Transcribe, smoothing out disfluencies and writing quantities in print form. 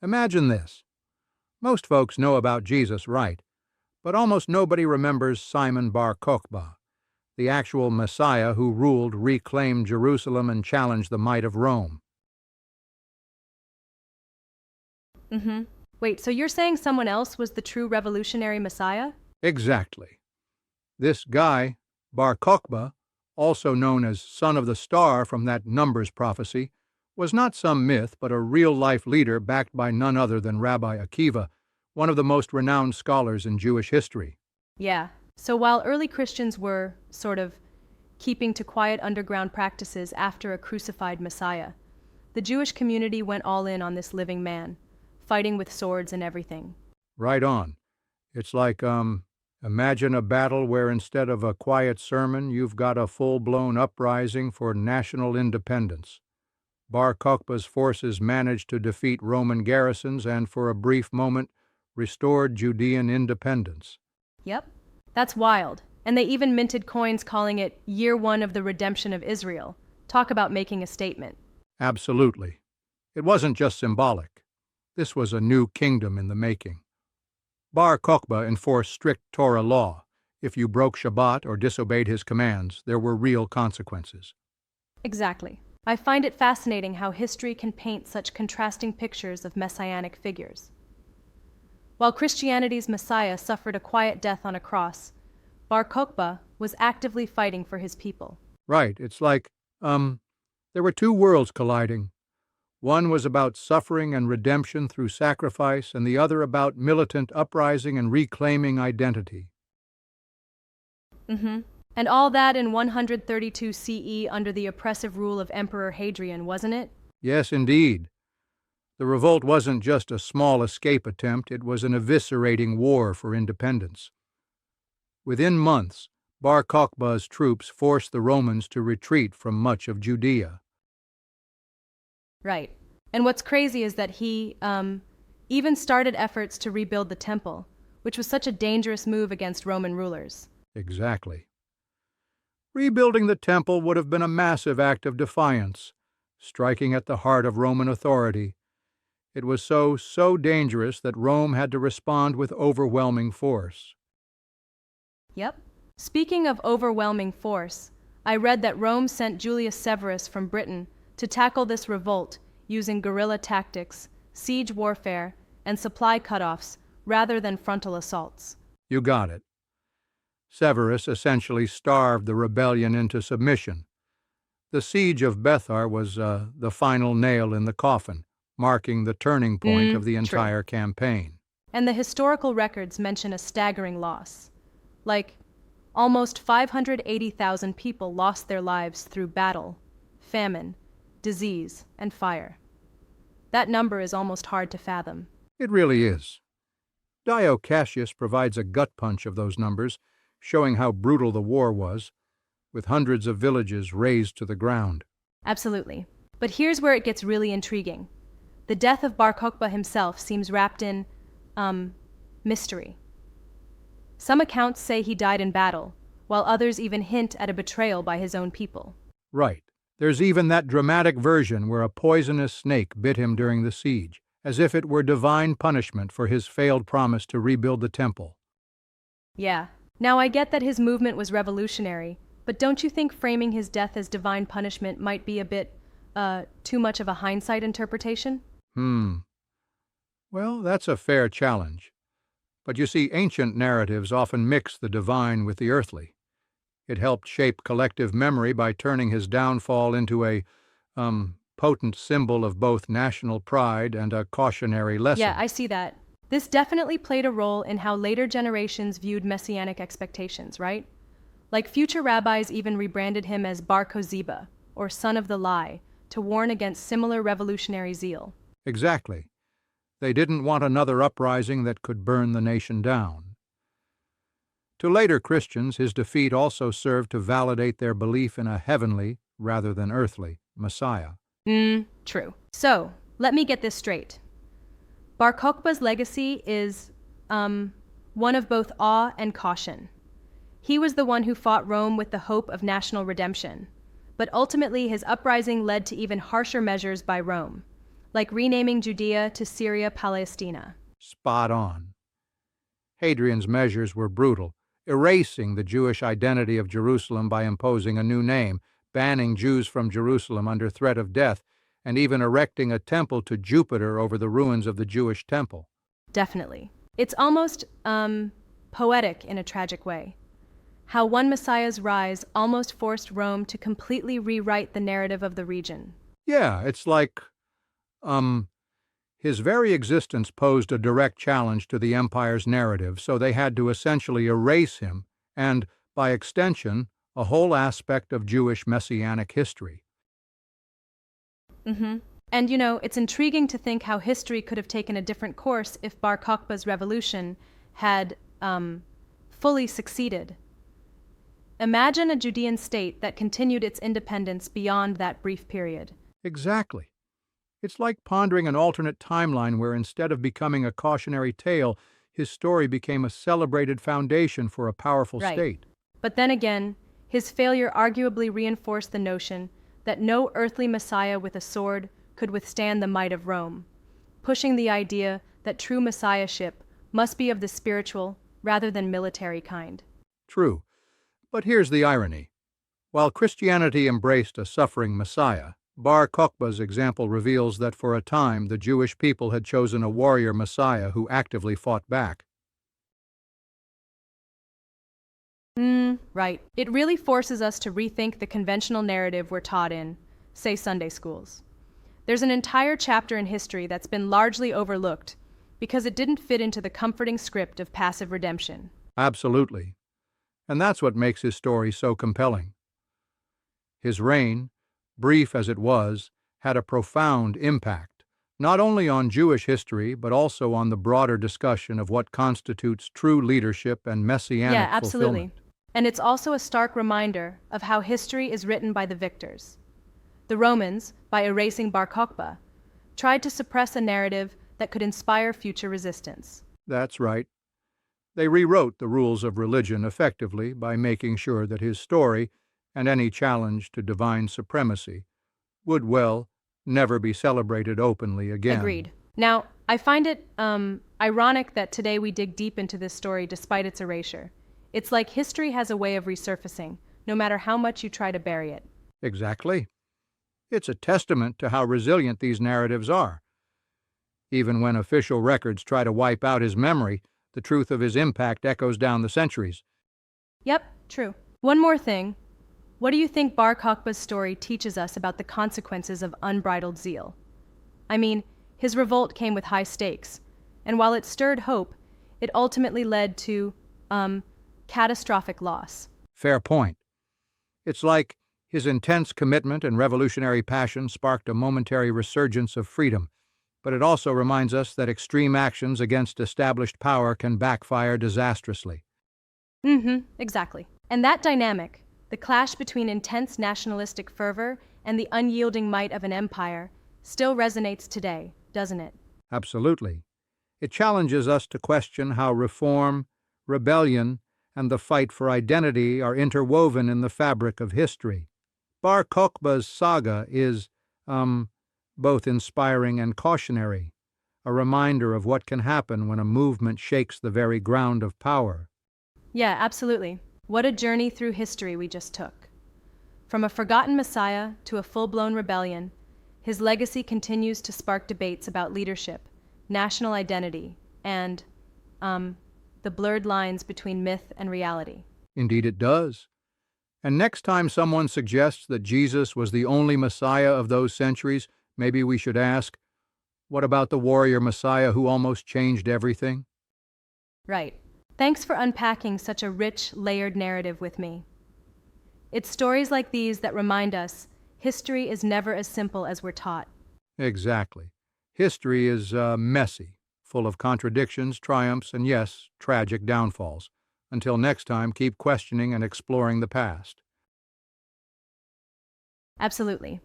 Imagine this. Most folks know about Jesus, right? But almost nobody remembers Simon Bar Kokhba, the actual Messiah who ruled, reclaimed Jerusalem, and challenged the might of Rome. Wait, so you're saying someone else was the true revolutionary Messiah? Exactly. This guy, Bar Kokhba, also known as Son of the Star from that Numbers prophecy, was not some myth but a real-life leader backed by none other than Rabbi Akiva, one of the most renowned scholars in Jewish history. Yeah. So while early Christians were, sort of, keeping to quiet underground practices after a crucified Messiah, the Jewish community went all in on this living man, fighting with swords and everything. Right on. It's like, imagine a battle where instead of a quiet sermon, you've got a full-blown uprising for national independence. Bar Kokhba's forces managed to defeat Roman garrisons and, for a brief moment, restored Judean independence. Yep. That's wild. And they even minted coins calling it Year One of the Redemption of Israel. Talk about making a statement. Absolutely. It wasn't just symbolic. This was a new kingdom in the making. Bar Kokhba enforced strict Torah law. If you broke Shabbat or disobeyed his commands, there were real consequences. Exactly. I find it fascinating how history can paint such contrasting pictures of messianic figures. While Christianity's Messiah suffered a quiet death on a cross, Bar Kokhba was actively fighting for his people. Right. It's like, there were two worlds colliding. One was about suffering and redemption through sacrifice, and the other about militant uprising and reclaiming identity. And all that in 132 CE under the oppressive rule of Emperor Hadrian, wasn't it? Yes, indeed. The revolt wasn't just a small escape attempt, it was an eviscerating war for independence. Within months, Bar Kokhba's troops forced the Romans to retreat from much of Judea. Right. And what's crazy is that he, even started efforts to rebuild the temple, which was such a dangerous move against Roman rulers. Exactly. Rebuilding the temple would have been a massive act of defiance, striking at the heart of Roman authority. It was so dangerous that Rome had to respond with overwhelming force. Yep. Speaking of overwhelming force, I read that Rome sent Julius Severus from Britain to tackle this revolt using guerrilla tactics, siege warfare, and supply cutoffs rather than frontal assaults. You got it. Severus essentially starved the rebellion into submission. The siege of Bethar was the final nail in the coffin, marking the turning point of the entire campaign. And the historical records mention a staggering loss. Like, almost 580,000 people lost their lives through battle, famine, disease, and fire. That number is almost hard to fathom. It really is. Dio Cassius provides a gut punch of those numbers, showing how brutal the war was, with hundreds of villages razed to the ground. Absolutely. But here's where it gets really intriguing. The death of Bar Kokhba himself seems wrapped in, mystery. Some accounts say he died in battle, while others even hint at a betrayal by his own people. Right. There's even that dramatic version where a poisonous snake bit him during the siege, as if it were divine punishment for his failed promise to rebuild the temple. Yeah. Now I get that his movement was revolutionary, but don't you think framing his death as divine punishment might be a bit, too much of a hindsight interpretation? Well, that's a fair challenge. But you see, ancient narratives often mix the divine with the earthly. It helped shape collective memory by turning his downfall into a, potent symbol of both national pride and a cautionary lesson. Yeah, I see that. This definitely played a role in how later generations viewed messianic expectations, right? Like future rabbis even rebranded him as Bar Kokhba, or Son of the Lie, to warn against similar revolutionary zeal. Exactly. They didn't want another uprising that could burn the nation down. To later Christians, his defeat also served to validate their belief in a heavenly, rather than earthly, Messiah. True. So, let me get this straight. Bar Kokhba's legacy is, one of both awe and caution. He was the one who fought Rome with the hope of national redemption, but ultimately his uprising led to even harsher measures by Rome, like renaming Judea to Syria Palestina. Spot on. Hadrian's measures were brutal, erasing the Jewish identity of Jerusalem by imposing a new name, banning Jews from Jerusalem under threat of death, and even erecting a temple to Jupiter over the ruins of the Jewish temple. Definitely. It's almost, poetic in a tragic way. How one Messiah's rise almost forced Rome to completely rewrite the narrative of the region. Yeah, it's like, his very existence posed a direct challenge to the empire's narrative, so they had to essentially erase him, and, by extension, a whole aspect of Jewish messianic history. And it's intriguing to think how history could have taken a different course if Bar Kokhba's revolution had, fully succeeded. Imagine a Judean state that continued its independence beyond that brief period. Exactly. It's like pondering an alternate timeline where instead of becoming a cautionary tale, his story became a celebrated foundation for a powerful Right. state. But then again, his failure arguably reinforced the notion that no earthly Messiah with a sword could withstand the might of Rome, pushing the idea that true messiahship must be of the spiritual rather than military kind. True. But here's the irony. While Christianity embraced a suffering Messiah, Bar Kokhba's example reveals that for a time the Jewish people had chosen a warrior Messiah who actively fought back. Right. It really forces us to rethink the conventional narrative we're taught in, say, Sunday schools. There's an entire chapter in history that's been largely overlooked because it didn't fit into the comforting script of passive redemption. Absolutely. And that's what makes his story so compelling. His reign, brief as it was, had a profound impact, not only on Jewish history, but also on the broader discussion of what constitutes true leadership and messianic Yeah, absolutely. fulfillment. And it's also a stark reminder of how history is written by the victors. The Romans, by erasing Bar Kokhba, tried to suppress a narrative that could inspire future resistance. That's right. They rewrote the rules of religion effectively by making sure that his story, and any challenge to divine supremacy, would, well, never be celebrated openly again. Agreed. Now, I find it ironic that today we dig deep into this story despite its erasure. It's like history has a way of resurfacing, no matter how much you try to bury it. Exactly. It's a testament to how resilient these narratives are. Even when official records try to wipe out his memory, the truth of his impact echoes down the centuries. Yep, true. One more thing. What do you think Bar Kokhba's story teaches us about the consequences of unbridled zeal? I mean, his revolt came with high stakes, and while it stirred hope, it ultimately led to, catastrophic loss. Fair point. It's like his intense commitment and revolutionary passion sparked a momentary resurgence of freedom, but it also reminds us that extreme actions against established power can backfire disastrously. Exactly. And that dynamic, the clash between intense nationalistic fervor and the unyielding might of an empire, still resonates today, doesn't it? Absolutely. It challenges us to question how reform, rebellion, and the fight for identity are interwoven in the fabric of history. Bar Kokhba's saga is, both inspiring and cautionary, a reminder of what can happen when a movement shakes the very ground of power. Yeah, absolutely. What a journey through history we just took. From a forgotten messiah to a full-blown rebellion, his legacy continues to spark debates about leadership, national identity, and, the blurred lines between myth and reality. Indeed it does. And next time someone suggests that Jesus was the only Messiah of those centuries, maybe we should ask, what about the warrior Messiah who almost changed everything? Right. Thanks for unpacking such a rich, layered narrative with me. It's stories like these that remind us history is never as simple as we're taught. Exactly. History is messy, full of contradictions, triumphs, and yes, tragic downfalls. Until next time, keep questioning and exploring the past. Absolutely.